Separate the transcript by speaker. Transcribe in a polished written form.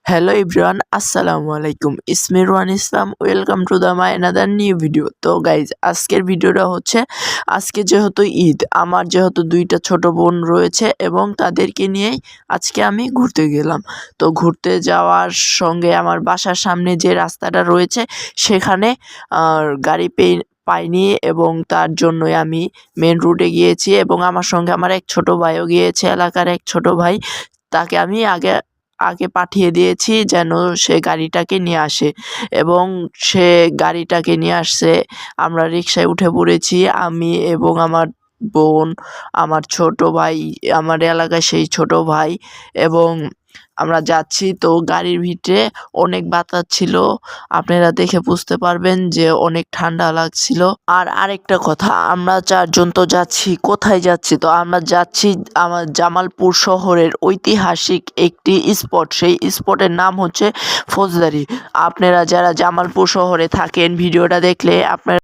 Speaker 1: Hello everyone, আসসালামু আলাইকুম। It's me Ruhan Islam. Welcome to the my another new video. তো guys, আজকের ভিডিওটা হচ্ছে, আজকে যেহেতু ঈদ, আমার যেহেতু দুইটা ছোট বোন রয়েছে এবং তাদেরকে নিয়েই আজকে আমি ঘুরতে গেলাম। তো ঘুরতে যাওয়ার সঙ্গে আমার বাসার সামনে যে রাস্তাটা রয়েছে সেখানে গাড়ি পাইনি এবং তার জন্যই আমি মেন রোডে গিয়েছি এবং আমার সঙ্গে আমার এক ছোট ভাইও গিয়েছে, এলাকার এক ছোট ভাই। তাকে আমি আগে আগে পাঠিয়ে দিয়েছি যেন সে গাড়িটাকে নিয়ে আসে এবং সে গাড়িটাকে নিয়ে আসছে। আমরা রিকশায় উঠে পড়েছি, আমি এবং আমার বোন, আমার ছোট ভাই, আমার এলাকায় সেই ছোট ভাই, এবং আমরা যাচ্ছি। তো গাড়ির ভিতরে অনেক বাতাস ছিল, আপনারা দেখে বুঝতে পারবেন যে অনেক ঠান্ডা লাগছিল। আর আরেকটা কথা, আমরা চারজন তো যাচ্ছি, কোথায় যাচ্ছি? তো আমরা যাচ্ছি আমার জামালপুর শহরের ঐতিহাসিক একটি স্পট। সেই স্পটের নাম হচ্ছে ফৌজদারি। আপনারা যারা জামালপুর শহরে থাকেন, ভিডিওটা দেখলে আপনারা